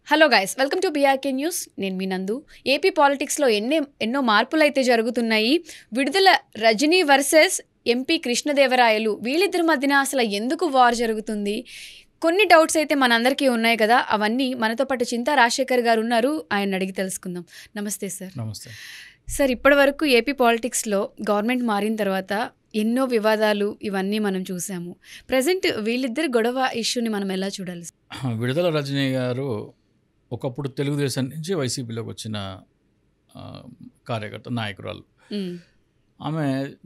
Hello guys, welcome to BRK news. నేను మీ నందు. AP పాలిటిక్స్లో ఎన్నో మార్పులు అయితే జరుగుతున్నాయి. విడుదల రజనీ వర్సెస్ ఎంపీ కృష్ణదేవరాయలు, వీళ్ళిద్దరి మధ్యన అసలు ఎందుకు వార్ జరుగుతుంది? కొన్ని డౌట్స్ అయితే మనందరికీ ఉన్నాయి కదా. అవన్నీ మనతో పాటు చింతా రాజశేఖర్ గారు ఉన్నారు, ఆయన అడిగి తెలుసుకుందాం. నమస్తే సార్. నమస్తే సార్, ఇప్పటి వరకు ఏపీ పాలిటిక్స్లో గవర్నమెంట్ మారిన తర్వాత ఎన్నో వివాదాలు ఇవన్నీ మనం చూసాము. ప్రజెంట్ వీళ్ళిద్దరి గొడవ ఇష్యూని మనం ఎలా చూడాలి? విడుదల రజనీ గారు ఒకప్పుడు తెలుగుదేశం నుంచి వైసీపీలోకి వచ్చిన కార్యకర్త, నాయకురాలు. ఆమె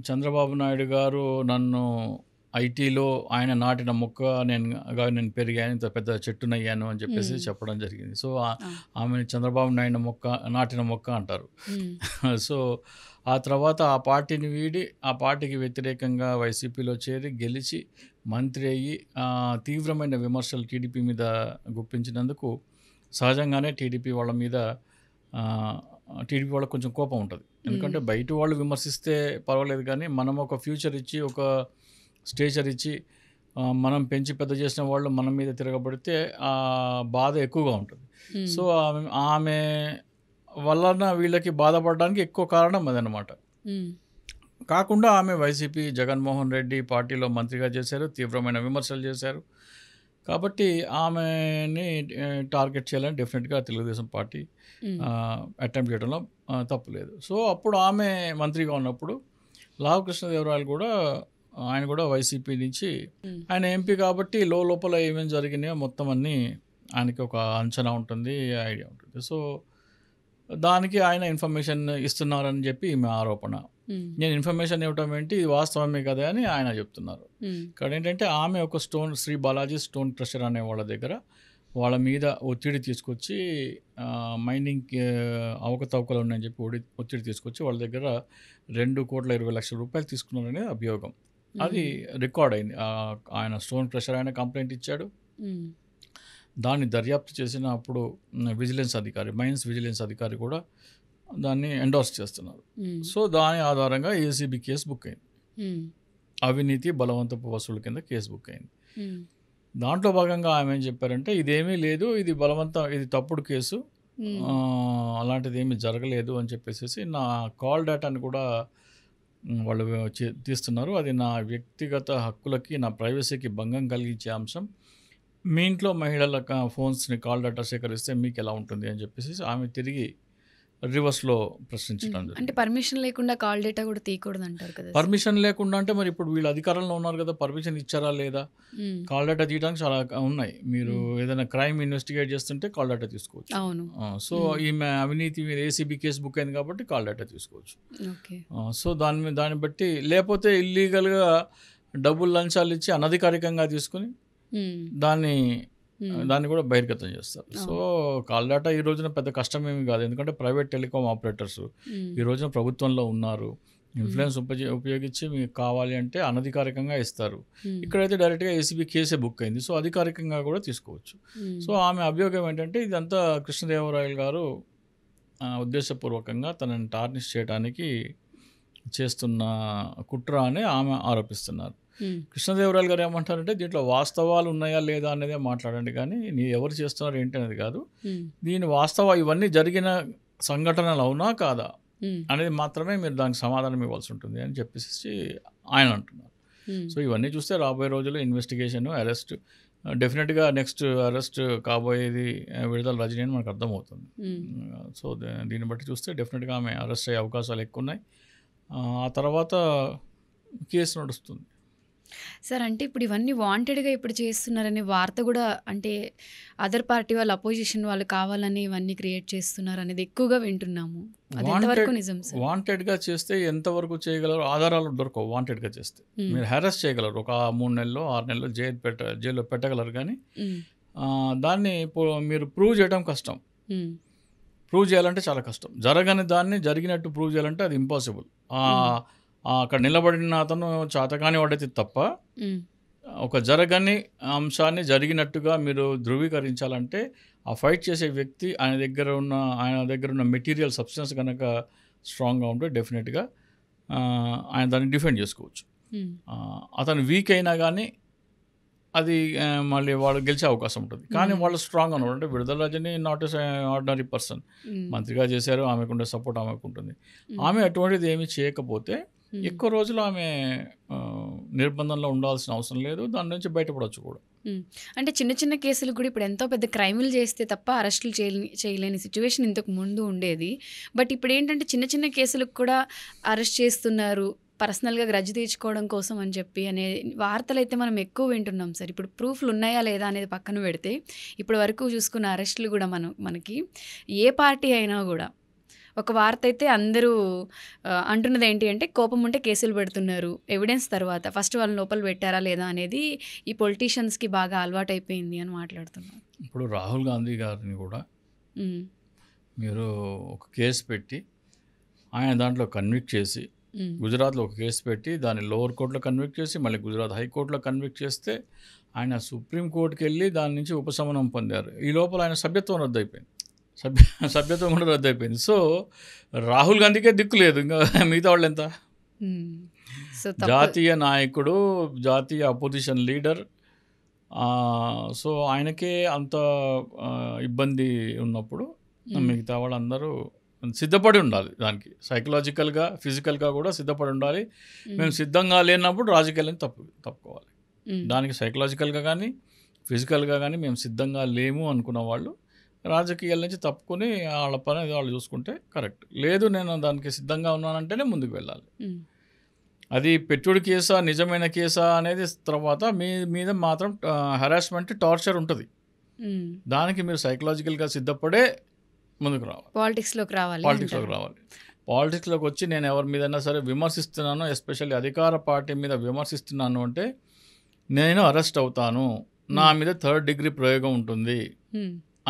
చంద్రబాబు నాయుడు గారు నన్ను ఐటీలో ఆయన నాటిన మొక్క నేను పెరిగాను, ఇంత పెద్ద చెట్టునయ్యాను అని చెప్పేసి చెప్పడం జరిగింది. సో ఆమె చంద్రబాబు నాయుడు నాటిన మొక్క అంటారు. సో ఆ తర్వాత ఆ పార్టీని వీడి ఆ పార్టీకి వ్యతిరేకంగా వైసీపీలో చేరి గెలిచి మంత్రి అయ్యి తీవ్రమైన విమర్శలు టీడీపీ మీద గుప్పించినందుకు సహజంగానే టీడీపీ వాళ్ళకు కొంచెం కోపం ఉంటుంది. ఎందుకంటే బయట వాళ్ళు విమర్శిస్తే పర్వాలేదు, కానీ మనం ఒక ఫ్యూచర్ ఇచ్చి ఒక స్టేచర్ ఇచ్చి మనం పెంచి పెద్ద చేసిన వాళ్ళు మన మీద తిరగబడితే ఆ బాధ ఎక్కువగా ఉంటుంది. సో ఆమె వలన వీళ్ళకి బాధపడడానికి ఎక్కువ కారణం అదనమాట. కాకుండా ఆమె వైసీపీ జగన్మోహన్ రెడ్డి పార్టీలో మంత్రిగా చేశారు, తీవ్రమైన విమర్శలు చేశారు. కాబట్టి ఆమెని టార్గెట్ చేయాలని డెఫినెట్గా తెలుగుదేశం పార్టీ అటెంప్ట్ చేయడంలో తప్పులేదు. సో అప్పుడు ఆమె మంత్రిగా ఉన్నప్పుడు లావు కృష్ణదేవరాయలు ఆయన కూడా వైసీపీ నుంచి, ఆయన ఎంపీ కాబట్టి లోపల ఏమేమి జరిగినాయో మొత్తం అన్నీ ఆయనకి ఒక అంచనా ఉంటుంది, ఐడియా ఉంటుంది. సో దానికి ఆయన ఇన్ఫర్మేషన్ ఇస్తున్నారని చెప్పి ఈమె ఆరోపణ. నేను ఇన్ఫర్మేషన్ ఇవ్వటం ఏంటి, ఇది వాస్తవమే కదా అని ఆయన చెప్తున్నారు. ఇక్కడ ఏంటంటే ఆమె ఒక శ్రీ బాలాజీ స్టోన్ క్రషర్ అనే వాళ్ళ మీద ఒత్తిడి తీసుకొచ్చి మైనింగ్ అవకతవకలు ఉన్నాయని చెప్పి ఒత్తిడి తీసుకొచ్చి వాళ్ళ దగ్గర 2,20,00,000 రూపాయలు తీసుకున్నారనే అభియోగం. అది రికార్డ్ అయింది. ఆయన స్టోన్ క్రషర్ ఆయన కంప్లైంట్ ఇచ్చాడు. దాన్ని దర్యాప్తు చేసిన అప్పుడు మైన్స్ విజిలెన్స్ అధికారి కూడా దాన్ని ఎండోర్స్ చేస్తున్నారు. సో దాని ఆధారంగా ఏసీబీ కేసు బుక్ అయింది. అవినీతి బలవంతపు వసూలు కింద కేసు బుక్ అయింది. దాంట్లో భాగంగా ఆమె ఏం చెప్పారంటే, ఇదేమీ లేదు, ఇది ఇది తప్పుడు కేసు, అలాంటిది ఏమీ జరగలేదు అని చెప్పేసి నా కాల్ డేటాని కూడా వాళ్ళు తీస్తున్నారు. అది నా వ్యక్తిగత హక్కులకి, నా ప్రైవసీకి భంగం కలిగించే అంశం. మీ ఇంట్లో మహిళల ఫోన్స్ని కాల్ డేటా సేకరిస్తే మీకు ఎలా ఉంటుంది అని చెప్పేసి ఆమె తిరిగి రివర్స్లో ప్రశ్నించడం. అంటే పర్మిషన్ లేకుండా కాల్ డేటా కూడా తీయకూడదు అంటారు కదా. పర్మిషన్ లేకుండా అంటే మరి ఇప్పుడు వీళ్ళు అధికారంలో ఉన్నారు కదా, పర్మిషన్ ఇచ్చారా లేదా? కాల్ డేటా తీయడానికి చాలా ఉన్నాయి. మీరు ఏదైనా క్రైమ్ ఇన్వెస్టిగేట్ చేస్తుంటే కాల్ డేటా తీసుకోవచ్చు. అవును. సో ఈమె అవినీతి మీద ఏసీబీ కేసు బుక్ అయింది కాబట్టి కాల్ డేటా తీసుకోవచ్చు. సో దాన్ని బట్టి, లేకపోతే ఇల్లీగల్గా డబ్బులు లంచాలు ఇచ్చి అనధికారికంగా తీసుకుని దాన్ని కూడా బహిర్గతం చేస్తారు. సో కాల్ డేటా ఈ రోజున పెద్ద కష్టమేమి కాదు, ఎందుకంటే ప్రైవేట్ టెలికాం ఆపరేటర్స్ ఈ రోజున ప్రభుత్వంలో ఉన్నారు. ఇన్ఫ్లుయెన్స్ ఉపయోగించి మీకు కావాలి అంటే అనధికారికంగా ఇస్తారు. ఇక్కడైతే డైరెక్ట్గా ఏసీబీ కేసే బుక్ అయింది. సో అధికారికంగా కూడా తీసుకోవచ్చు. సో ఆమె అభియోగం ఏంటంటే, ఇదంతా కృష్ణదేవరాయలు గారు ఉద్దేశపూర్వకంగా తనని టార్నిష్ చేయడానికి చేస్తున్న కుట్ర అని ఆమె ఆరోపిస్తున్నారు. కృష్ణదేవరాయలు గారు ఏమంటారంటే, దీంట్లో వాస్తవాలు ఉన్నాయా లేదా అనేదే మాట్లాడండి, కానీ ఎవరు చేస్తున్నారు ఏంటి అనేది కాదు, దీని ఇవన్నీ జరిగిన సంఘటనలు అవునా కాదా అనేది మాత్రమే మీరు దానికి సమాధానం ఇవ్వాల్సి ఉంటుంది అని చెప్పేసి ఆయన అంటున్నారు. సో ఇవన్నీ చూస్తే రాబోయే రోజుల్లో ఇన్వెస్టిగేషన్, అరెస్ట్, డెఫినెట్గా నెక్స్ట్ అరెస్ట్ కాబోయేది విడుదల రజనీ అని మనకు అర్థమవుతుంది. సో దీన్ని బట్టి చూస్తే డెఫినెట్గా ఆమె అరెస్ట్ అయ్యే అవకాశాలు ఎక్కువ ఉన్నాయి. ఆ తర్వాత కేసు నడుస్తుంది. సార్, అంటే ఇప్పుడు ఇవన్నీ వాంటెడ్గా ఇప్పుడు చేస్తున్నారనే వార్త కూడా, అంటే అదర్ పార్టీ వాళ్ళు, అపోజిషన్ వాళ్ళు కావాలని ఇవన్నీ క్రియేట్ చేస్తున్నారు అనేది ఎక్కువగా వింటున్నాము. అది ఎంతవరకు నిజం సార్? వాంటెడ్గా చేస్తే ఎంతవరకు చేయగలరు? ఆధారాలు దొరకవు. వాంటెడ్గా చేస్తే మీరు హెరాస్ చేయగలరు, ఒక 3 నెలలు 6 నెలలు జైల్లో పెట్టగలరు, కానీ దాన్ని మీరు ప్రూవ్ చేయడం కష్టం. ప్రూవ్ చేయాలంటే చాలా కష్టం. జరగని దాన్ని జరిగినట్టు ప్రూవ్ చేయాలంటే అది ఇంపాసిబుల్. అక్కడ నిలబడిన అతను చాతకాని వాడైతే తప్ప, ఒక జరగని అంశాన్ని జరిగినట్టుగా మీరు ధృవీకరించాలంటే ఆ ఫైట్ చేసే వ్యక్తి ఆయన దగ్గర ఉన్న మెటీరియల్ సబ్స్టెన్స్ కనుక స్ట్రాంగ్గా ఉంటే డెఫినెట్గా ఆయన దాన్ని డిఫెండ్ చేసుకోవచ్చు. అతను వీక్ అయినా కానీ అది మళ్ళీ వాళ్ళు గెలిచే అవకాశం ఉంటుంది. కానీ వాళ్ళు స్ట్రాంగ్ అన్నమాట. అంటే Vidadala Rajini not as ordinary person. మంత్రిగా చేశారు, ఆమెకుండే సపోర్ట్ ఆమెకు ఉంటుంది. ఆమె అటువంటిది ఏమీ చేయకపోతే ఎక్కువ రోజులు ఆమె నిర్బంధంలో ఉండాల్సిన అవసరం లేదు, దాని నుంచి బయటపడవచ్చు కూడా. అంటే చిన్న చిన్న కేసులు కూడా ఇప్పుడు ఎంతో పెద్ద క్రైములు చేస్తే తప్ప అరెస్టులు చేయలేని సిచ్యువేషన్ ఇంతకు ముందు ఉండేది. బట్ ఇప్పుడు ఏంటంటే చిన్న చిన్న కేసులకు కూడా అరెస్ట్ చేస్తున్నారు, పర్సనల్గా గ్రడ్జ్ తీర్చుకోవడం కోసం అని చెప్పి అనే వార్తలు అయితే మనం ఎక్కువ వింటున్నాం సార్. ఇప్పుడు ప్రూఫ్లు ఉన్నాయా లేదా అనేది పక్కన పెడితే ఇప్పటి వరకు చూసుకున్న అరెస్టులు కూడా మనకి ఏ పార్టీ అయినా కూడా ఒక వార్త అయితే అందరూ అంటున్నది ఏంటి అంటే కోపం ఉంటే కేసులు పెడుతున్నారు, ఎవిడెన్స్ తర్వాత ఫస్ట్ వాళ్ళని లోపల పెట్టారా లేదా అనేది ఈ పొలిటీషియన్స్కి బాగా అలవాటు అయిపోయింది అని మాట్లాడుతున్నారు. ఇప్పుడు రాహుల్ గాంధీ గారిని కూడా మీరు ఒక కేసు పెట్టి ఆయన దాంట్లో కన్విక్ట్ చేసి, గుజరాత్లో ఒక కేసు పెట్టి దాన్ని లోవర్ కోర్టులో కన్విక్ట్ చేసి మళ్ళీ గుజరాత్ హైకోర్టులో కన్విక్ట్ చేస్తే ఆయన సుప్రీంకోర్టుకి వెళ్ళి దాని నుంచి ఉపశమనం పొందారు. ఈ లోపల ఆయన సభ్యత్వం రద్దయిపోయింది, సభ్యత్వం కూడా రద్దయిపోయింది. సో రాహుల్ గాంధీకే దిక్కు లేదు, ఇంకా మిగతా వాళ్ళు ఎంత. జాతీయ నాయకుడు, జాతీయ అపోజిషన్ లీడర్, సో ఆయనకే అంత ఇబ్బంది ఉన్నప్పుడు మిగతా వాళ్ళందరూ సిద్ధపడి ఉండాలి. దానికి సైకలాజికల్గా, ఫిజికల్గా కూడా సిద్ధపడి ఉండాలి. మేము సిద్ధంగా లేనప్పుడు రాజకీయాలను తప్పుకోవాలి. దానికి సైకలాజికల్గా కానీ ఫిజికల్గా కానీ మేము సిద్ధంగా లేము అనుకున్న వాళ్ళు రాజకీయాల నుంచి తప్పుకొని వాళ్ళ పని వాళ్ళు చూసుకుంటే కరెక్ట్. లేదు నేను దానికి సిద్ధంగా ఉన్నానంటేనే ముందుకు వెళ్ళాలి. అది పెట్టుడు కేసా నిజమైన కేసా అనేది తర్వాత మీ మీద మాత్రం హెరాస్మెంట్, టార్చర్ ఉంటుంది. దానికి మీరు సైకలాజికల్గా సిద్ధపడే ముందుకు రావాలి, పాలిటిక్స్లోకి రావాలి. పాలిటిక్స్లోకి వచ్చి నేను ఎవరి మీదైనా సరే విమర్శిస్తున్నాను, ఎస్పెషల్లీ అధికార పార్టీ మీద విమర్శిస్తున్నాను అంటే నేను అరెస్ట్ అవుతాను, నా మీద 3rd డిగ్రీ ప్రయోగం ఉంటుంది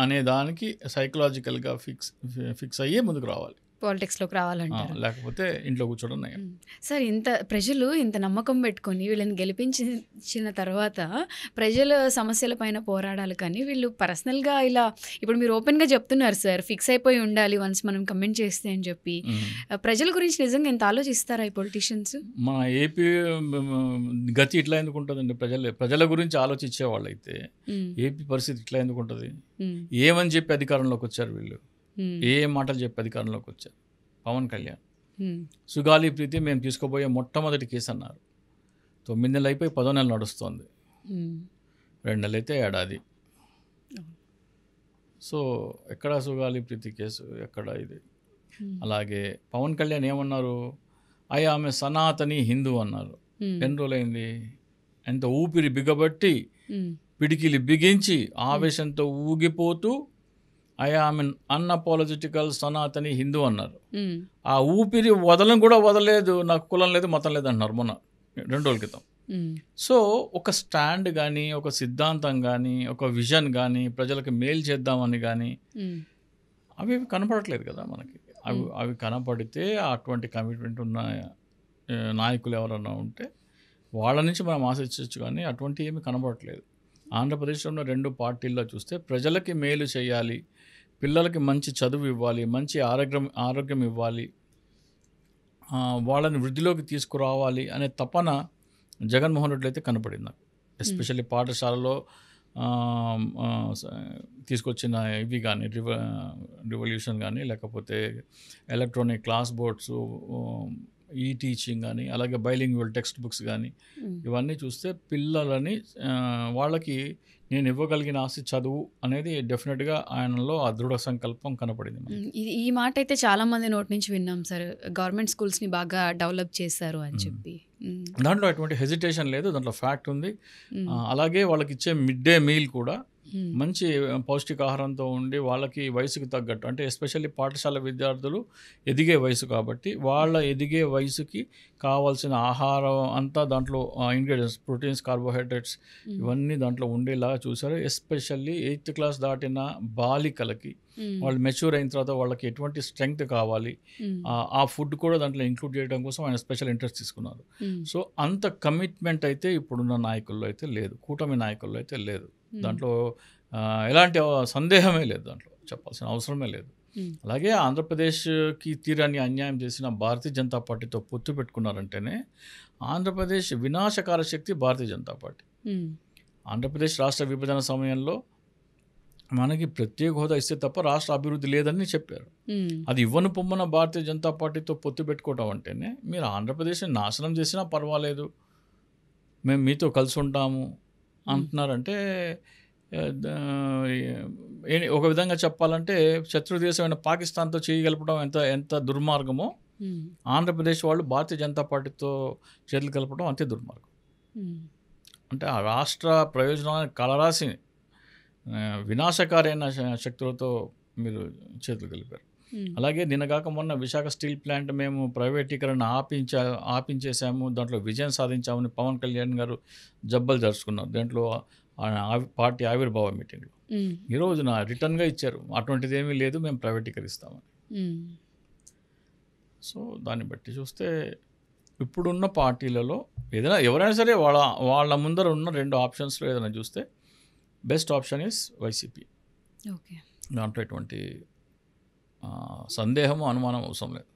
అనే దానికి సైకలాజికల్గా ఫిక్స్ అయ్యే ముందుకు రావాలి, పాలిటిక్స్లోకి రావాలంటారు. లేకపోతే ఇంట్లో కూర్చోడం నయం. సార్, ప్రజలు ఇంత నమ్మకం పెట్టుకొని వీళ్ళని గెలిపించిన తర్వాత ప్రజల సమస్యల పైన పోరాడాలి, కానీ వీళ్ళు పర్సనల్గా ఇలా ఇప్పుడు మీరు ఓపెన్గా చెప్తున్నారు సార్, ఫిక్స్ అయిపోయి ఉండాలి వన్స్ మనం కమెంట్ చేస్తే అని చెప్పి. ప్రజల గురించి నిజంగా ఎంత ఆలోచిస్తారా ఈ పొలిటీషియన్స్? మన ఏపీ గతి ఇట్లా ఎందుకు ఉంటుందండి? ప్రజల గురించి ఆలోచించే వాళ్ళైతే ఏపీ పరిస్థితి ఇట్లా ఎందుకు ఉంటుంది? ఏమని చెప్పి అధికారంలోకి వచ్చారు వీళ్ళు? ఏ మాటలు చెప్పి అధికారంలోకి వచ్చారు? పవన్ కళ్యాణ్ సుగాలి ప్రీతి మేము తీసుకోబోయే మొట్టమొదటి కేసు అన్నారు. 9 నెలలు అయిపోయి 10వ నెల నడుస్తుంది, 2 నెలలు అయితే ఏడాది. సో ఎక్కడ సుగాలి ప్రీతి కేసు, ఎక్కడ ఇది? అలాగే పవన్ కళ్యాణ్ ఏమన్నారు? ఆమె సనాతని హిందూ అన్నారు. ఎన్ని రోజులైంది? ఎంత ఊపిరి బిగబట్టి పిడికిలి బిగించి ఆవేశంతో ఊగిపోతూ ఆమె అన్అపాలజెటికల్ సనాతని హిందూ అన్నారు. ఆ ఊపిరి వదలం కూడా వదలేదు, నాకు కులం లేదు మతం లేదు అంటున్నారు మొన్న 2 రోజుల క్రితం. సో ఒక స్టాండ్ కానీ, ఒక సిద్ధాంతం కానీ, ఒక విజన్ కానీ, ప్రజలకు మేలు చేద్దామని కానీ అవి కనపడట్లేదు కదా మనకి. అవి కనపడితే అటువంటి కమిట్మెంట్ ఉన్న నాయకులు ఎవరన్నా ఉంటే వాళ్ళ నుంచి మనం ఆశించవచ్చు, కానీ అటువంటి ఏమి కనపడట్లేదు. ఆంధ్రప్రదేశ్లో 2 పార్టీల్లో చూస్తే ప్రజలకి మేలు చేయాలి, పిల్లలకి మంచి చదువు ఇవ్వాలి, మంచి ఆరోగ్యం ఇవ్వాలి, వాళ్ళని వృద్ధిలోకి తీసుకురావాలి అనే తపన జగన్మోహన్ రెడ్డి అయితే కనపడింది నాకు. ఎస్పెషల్లీ పాఠశాలలో తీసుకొచ్చిన ఇవి కానీ రివల్యూషన్ కానీ, లేకపోతే ఎలక్ట్రానిక్ క్లాస్ బోర్డ్స్, ఈ టీచింగ్ కానీ, అలాగే బైలింగ్వల్ టెక్స్ట్ బుక్స్ కానీ, ఇవన్నీ చూస్తే పిల్లలని వాళ్ళకి నేను ఇవ్వగలిగిన ఆస్తి చదువు అనేది డెఫినెట్గా ఆయనలో ఆ దృఢ సంకల్పం కనపడింది. ఈ మాట అయితే చాలా మంది నోటి నుంచి విన్నాం సార్, గవర్నమెంట్ స్కూల్స్ని బాగా డెవలప్ చేశారు అని చెప్పి. దాంట్లో ఎటువంటి హెజిటేషన్ లేదు, దాంట్లో ఫ్యాక్ట్ ఉంది. అలాగే వాళ్ళకి ఇచ్చే మిడ్ డే మీల్ కూడా మంచి పౌష్టికాహారంతో ఉండి వాళ్ళకి వయసుకు తగ్గట్టు, అంటే ఎస్పెషల్లీ పాఠశాల విద్యార్థులు ఎదిగే వయసు కాబట్టి వాళ్ళ ఎదిగే వయసుకి కావాల్సిన ఆహారం అంతా దాంట్లో ఇంగ్రీడియంట్స్, ప్రోటీన్స్, కార్బోహైడ్రేట్స్ ఇవన్నీ దాంట్లో ఉండేలా చూసారు. ఎస్పెషల్లీ 8th క్లాస్ దాటిన బాలికలకి వాళ్ళు మెచ్యూర్ అయిన తర్వాత వాళ్ళకి ఎటువంటి స్ట్రెంగ్త్ కావాలి, ఆ ఫుడ్ కూడా దాంట్లో ఇంక్లూడ్ చేయడం కోసం ఆయన స్పెషల్ ఇంట్రెస్ట్ తీసుకున్నారు. సో అంత కమిట్మెంట్ అయితే ఇప్పుడున్న నాయకుల్లో అయితే లేదు, కూటమి నాయకుల్లో అయితే లేదు. దాంట్లో ఎలాంటి సందేహమే లేదు, దాంట్లో చెప్పాల్సిన అవసరమే లేదు. అలాగే ఆంధ్రప్రదేశ్కి తీరాన్ని అన్యాయం చేసిన భారతీయ జనతా పార్టీతో పొత్తు పెట్టుకున్నారంటేనే ఆంధ్రప్రదేశ్ వినాశకార శక్తి భారతీయ జనతా పార్టీ. ఆంధ్రప్రదేశ్ రాష్ట్ర విభజన సమయంలో మనకి ప్రత్యేక హోదా ఇస్తే తప్ప రాష్ట్ర అభివృద్ధి లేదని చెప్పారు. అది ఇవ్వను పొమ్మన భారతీయ జనతా పార్టీతో పొత్తు పెట్టుకోవటం అంటేనే మీరు ఆంధ్రప్రదేశ్ని నాశనం చేసినా పర్వాలేదు, మేము మీతో కలిసి ఉంటాము అంటున్నారంటే ఒక విధంగా చెప్పాలంటే శత్రు దేశమైన పాకిస్తాన్తో చేయగలపడం ఎంత దుర్మార్గమో ఆంధ్రప్రదేశ్ వాళ్ళు భారతీయ జనతా పార్టీతో చేతులు కలపడం అంతే దుర్మార్గం. అంటే ఆ రాష్ట్ర ప్రయోజనాలను కలరాసి వినాశకారైన శక్తులతో మీరు చేతులు కలిపారు. అలాగే నిన్నగాక మొన్న విశాఖ స్టీల్ ప్లాంట్ మేము ప్రైవేటీకరణ ఆపించేసాము, దాంట్లో విజయం సాధించామని పవన్ కళ్యాణ్ గారు జబ్బలు జరుచుకున్నారు దాంట్లో పార్టీ ఆవిర్భావ మీటింగ్లో. ఈ రోజున రిటర్న్గా ఇచ్చారు, అటువంటిది ఏమీ లేదు, మేము ప్రైవేటీకరిస్తామని. సో దాన్ని బట్టి చూస్తే ఇప్పుడున్న పార్టీలలో ఏదైనా ఎవరైనా సరే వాళ్ళ ముందర ఉన్న 2 ఆప్షన్స్లో ఏదైనా చూస్తే best option is YCP. Okay, దాంట్లో ఎటువంటి సందేహము అనుమానం అవసరం లేదు.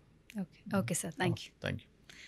Okay sir, thank you.